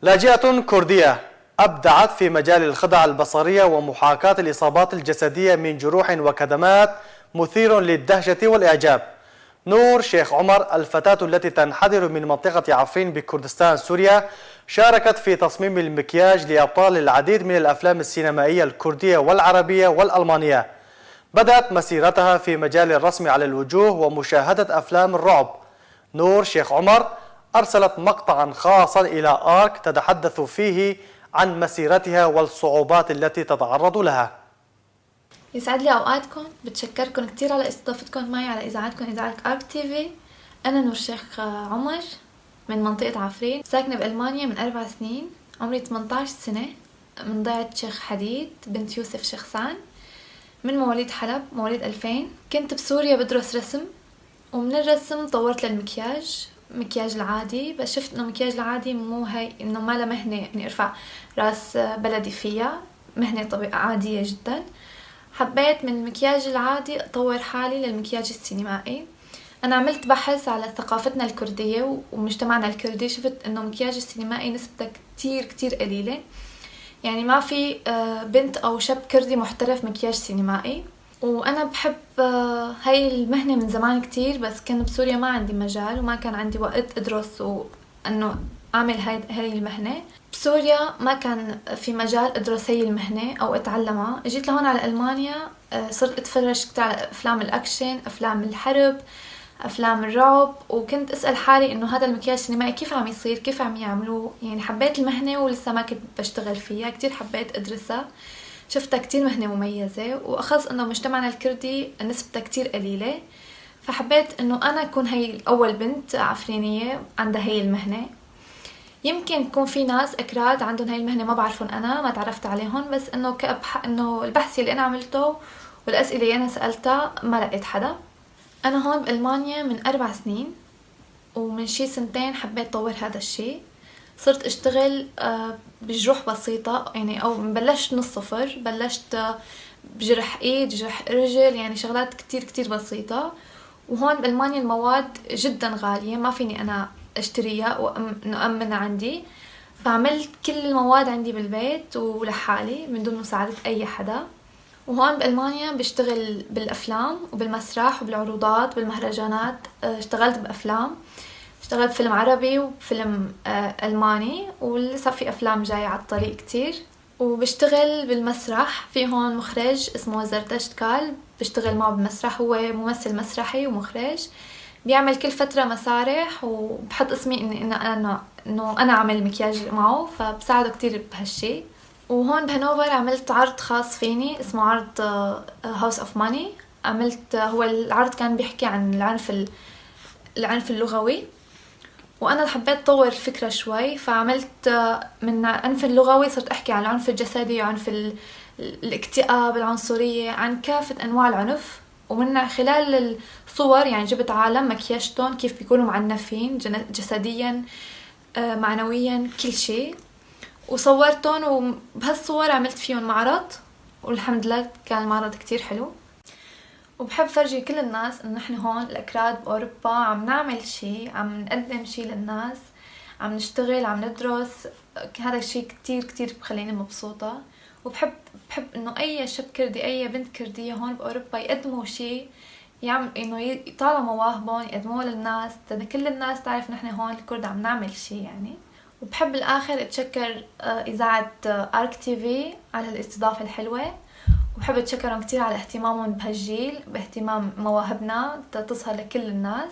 لاجئة كردية أبدعت في مجال الخدع البصرية ومحاكاة الإصابات الجسدية من جروح وكدمات مثير للدهشة والإعجاب. نور شيخ عمر، الفتاة التي تنحدر من منطقة عفرين بكردستان سوريا، شاركت في تصميم المكياج لأبطال العديد من الأفلام السينمائية الكردية والعربية والألمانية. بدأت مسيرتها في مجال الرسم على الوجوه ومشاهدة أفلام الرعب. نور شيخ عمر أرسلت مقطعا خاصا إلى آرك تتحدث فيه عن مسيرتها والصعوبات التي تتعرض لها. يسعد لي أوقاتكم، بتشكركم كتير على استضافتكم معي على إذاعتكم إذاعة آرك تي في. أنا نور شيخ عمر من منطقة عفرين، ساكنة بألمانيا من 4 سنين، عمري 18 سنة، من ضيعة شيخ حديد بنت يوسف شيخسان، من مواليد حلب مواليد 2000. كنت بسوريا بدرس رسم، ومن الرسم طورت للمكياج، مكياج العادي، بس شفت انه المكياج العادي مو هي، انه ما له مهنة اني ارفع راس بلدي فيها، مهنة طبيعية عادية جدا. حبيت من المكياج العادي اطور حالي للمكياج السينمائي. انا عملت بحث على ثقافتنا الكردية ومجتمعنا الكردي، شفت انه المكياج السينمائي نسبته كتير كتير قليلة، يعني ما في بنت او شاب كردي محترف مكياج سينمائي. وانا بحب هاي المهنة من زمان كتير، بس كان بسوريا ما عندي مجال وما كان عندي وقت ادرس وانه اعمل هاي المهنة. بسوريا ما كان في مجال ادرس هاي المهنة او اتعلمها. جيت لهون على المانيا، صرت اتفرج كتير على افلام الاكشن، افلام الحرب، افلام الرعب، وكنت اسأل حالي انه هذا المكياج السينمائي كيف عم يصير، كيف عم يعملوه. يعني حبيت المهنة ولسه ما كنت بشتغل فيها، كتير حبيت ادرسها، شفتها كتير مهنة مميزة، وأخص إنه مجتمعنا الكردي نسبتها كتير قليلة، فحبيت إنه أنا أكون هي أول بنت عفرينية عندها هي المهنة. يمكن يكون في ناس أكراد عندهم هاي المهنة ما بعرفهم، أنا ما تعرفت عليهم، بس إنه إنه البحث اللي أنا عملته والأسئلة اللي أنا سألتها ما لقيت حدا. أنا هون بألمانيا من 4 سنين، ومن شي 2 حبيت طور هذا الشي. صرت اشتغل بجروح بسيطة، يعني او بلشت من الصفر، بلشت بجرح ايد، جرح رجل، يعني شغلات كتير كتير بسيطة. وهون بألمانيا المواد جدا غالية، ما فيني انا اشتريها وأمنها عندي، فعملت كل المواد عندي بالبيت ولحالي من دون مساعدة اي حدا. وهون بألمانيا بشتغل بالأفلام وبالمسرح وبالعروضات وبالمهرجانات. اشتغلت بأفلام، اشتغلت فيلم عربي وفيلم ألماني، ولسه في أفلام جاية على الطريق كتير. وبشتغل بالمسرح، في هون مخرج اسمه زرتشت كال، بشتغل معه بالمسرح، هو ممثل مسرحي ومخرج، بيعمل كل فترة مسارح وبحط اسمي إنه أنا عمل مكياج معه، فبساعده كتير بهالشي. وهون بهانوفر عملت عرض خاص فيني اسمه عرض هاوس اوف ماني. عملت هو العرض كان بيحكي عن العنف اللغوي، وانا حبيت اطور الفكرة شوي، فعملت من العنف اللغوي صرت احكي عن العنف الجسدي وعنف الاكتئاب، العنصرية، عن كافة انواع العنف. ومن خلال الصور يعني جبت عالم مكياجتهم كيف بيكونوا معنفين جسديا، معنويا، كل شيء، وصورتهم، وبهالصور عملت فيهم معرض، والحمد لله كان المعرض كتير حلو. وبحب فرجي كل الناس انه نحن هون الاكراد باوروبا عم نعمل شي، عم نقدم شي للناس، عم نشتغل، عم ندرس. هذا الشي كتير كتير بخليني مبسوطة. وبحب انه اي شاب كردي، اي بنت كردية هون باوروبا يقدموا شي، يعمل انه يطالعوا مواهبهم، يقدموه للناس، كل الناس تعرف نحن هون الكرد عم نعمل شي يعني. وبحب بالاخر اتشكر اذاعة آرك تي في على الاستضافة الحلوة، وبحب اتشكرهم كتير على اهتمامهم بهالجيل، باهتمام مواهبنا تظهر لكل الناس.